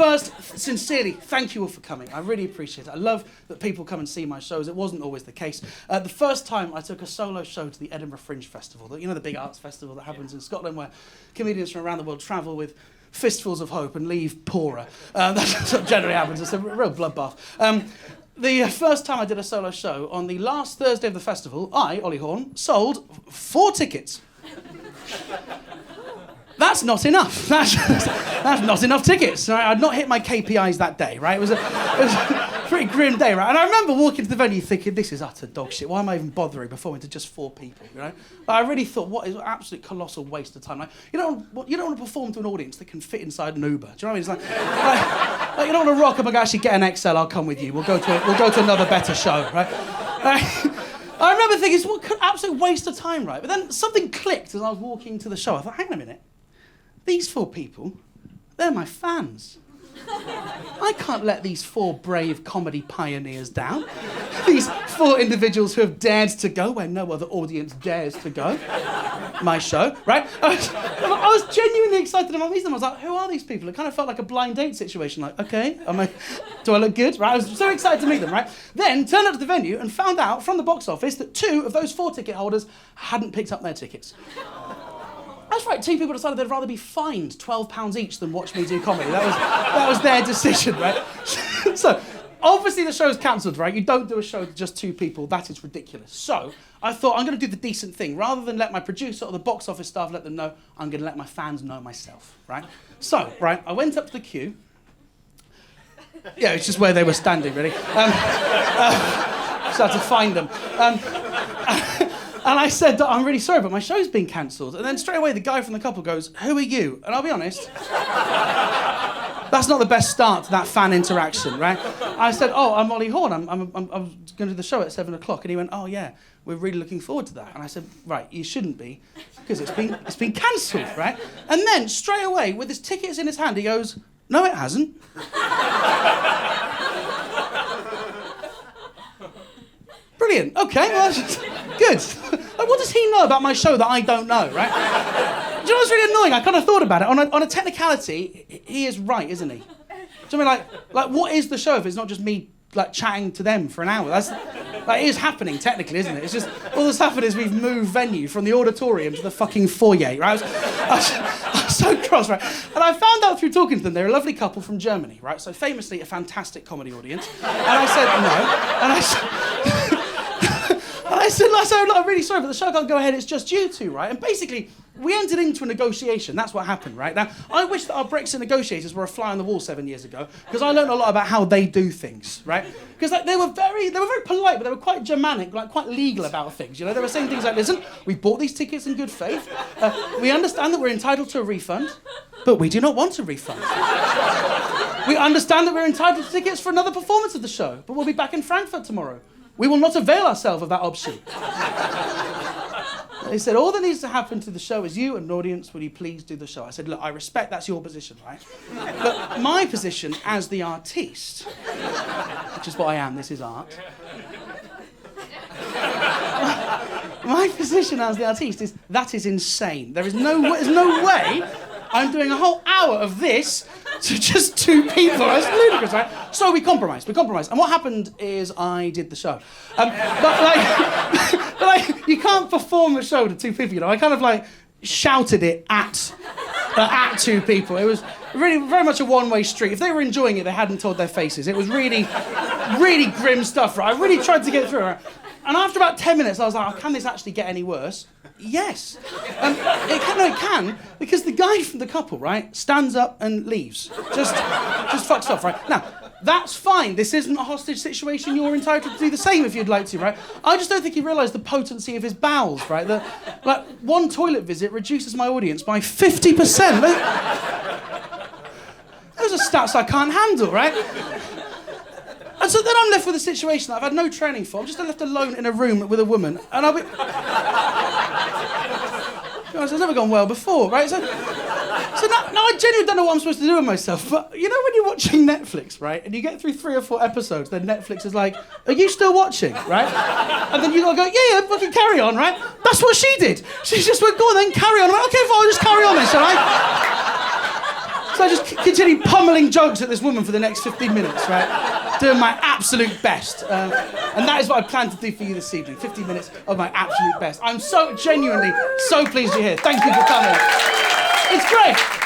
first, sincerely, thank you all for coming. I really appreciate it. I love that people come and see my shows. It wasn't always the case. The first time I took a solo show to the Edinburgh Fringe Festival, you know, the big arts festival that happens in Scotland where comedians from around the world travel with fistfuls of hope and leave poorer. That's what generally happens. It's a real bloodbath. The first time I did a solo show, on the last Thursday of the festival, I, Ollie Horn, sold 4 tickets. That's not enough. That's not enough tickets. Right? I'd not hit my KPIs that day, right? It was a pretty grim day, right? And I remember walking to the venue thinking, this is utter dog shit. Why am I even bothering performing to just 4 people, you know? But I really thought, what is an absolute colossal waste of time. Like, you don't want to perform to an audience that can fit inside an Uber. Do you know what I mean? It's like you don't want to rock up and go, actually, get an XL, I'll come with you. We'll go to another better show, right? I remember thinking, it's what absolute waste of time, right? But then something clicked as I was walking to the show. I thought, hang on a minute. These 4 people, they're my fans. I can't let these 4 brave comedy pioneers down. These 4 individuals who have dared to go where no other audience dares to go. My show, right? I was genuinely excited about meeting them. I was like, who are these people? It kind of felt like a blind date situation. Like, okay, do I look good? Right? I was so excited to meet them, right? Then turned up to the venue and found out from the box office that 2 of those 4 ticket holders hadn't picked up their tickets. That's right, 2 people decided they'd rather be fined £12 each than watch me do comedy. That was their decision, right? So, obviously the show's cancelled, right? You don't do a show with just 2 people. That is ridiculous. So, I thought, I'm going to do the decent thing. Rather than let my producer or the box office staff let them know, I'm going to let my fans know myself, right? So, right, I went up to the queue. Yeah, it's just where they were standing, really. So I had to find them. And I said, I'm really sorry, but my show's been cancelled. And then straight away, the guy from the couple goes, who are you? And I'll be honest, that's not the best start to that fan interaction, right? I said, oh, I'm Ollie Horn. I'm going to do the show at 7 o'clock. And he went, oh, yeah, we're really looking forward to that. And I said, right, you shouldn't be, because it's been cancelled, right? And then straight away, with his tickets in his hand, he goes, no, it hasn't. Brilliant. Okay, well, that's good. Like, what does he know about my show that I don't know, right? Do you know what's really annoying? I kind of thought about it. On a technicality, he is right, isn't he? Do you know what I mean? Like, what is the show if it's not just me, like, chatting to them for an hour? It is happening, technically, isn't it? It's just, all that's happened is we've moved venue from the auditorium to the fucking foyer, right? I was so cross, right? And I found out through talking to them, they're a lovely couple from Germany, right? So famously a fantastic comedy audience. And I said, no. And I said, I'm really sorry, but the show can't go ahead, it's just you 2, right? And basically, we entered into a negotiation. That's what happened, right? Now, I wish that our Brexit negotiators were a fly on the wall 7 years ago, because I learned a lot about how they do things, right? Because they were very polite, but they were quite Germanic, like quite legal about things, you know? They were saying things like, listen, we bought these tickets in good faith. We understand that we're entitled to a refund, but we do not want a refund. We understand that we're entitled to tickets for another performance of the show, but we'll be back in Frankfurt tomorrow. We will not avail ourselves of that option. They said, all that needs to happen to the show is you and an audience, will you please do the show? I said, look, I respect that's your position, right? But my position as the artiste, which is what I am, this is art. My position as the artiste is, that is insane. There's no way I'm doing a whole hour of this to just 2 people. That's ludicrous, right? So we compromised. And what happened is I did the show. But you can't perform a show to 2 people, you know? I kind of like shouted it at 2 people. It was really very much a one-way street. If they were enjoying it, they hadn't told their faces. It was really, really grim stuff, right? I really tried to get through it. Right? And after about 10 minutes, I was like, oh, can this actually get any worse? Yes. It can, because the guy from the couple, right, stands up and leaves. Just fucks off, right? Now, that's fine. This isn't a hostage situation. You're entitled to do the same if you'd like to, right? I just don't think he realised the potency of his bowels, right? Like, 1 toilet visit reduces my audience by 50%. Those are stats I can't handle, right? And so then I'm left with a situation that I've had no training for. I'm just left alone in a room with a woman, and I'll be... It's never gone well before, right? So now I genuinely don't know what I'm supposed to do with myself, but you know when you're watching Netflix, right, and you get through 3 or 4 episodes, then Netflix is like, are you still watching, right? And then you gotta go, yeah, fucking carry on, right? That's what she did. She just went, go on then, carry on. I'm like, okay, fine, I'll just carry on then, shall I? So I just continue pummeling jokes at this woman for the next 15 minutes, right? Doing my absolute best. And that is what I plan to do for you this evening. 15 minutes of my absolute best. I'm so genuinely so pleased you're here. Thank you for coming. It's great.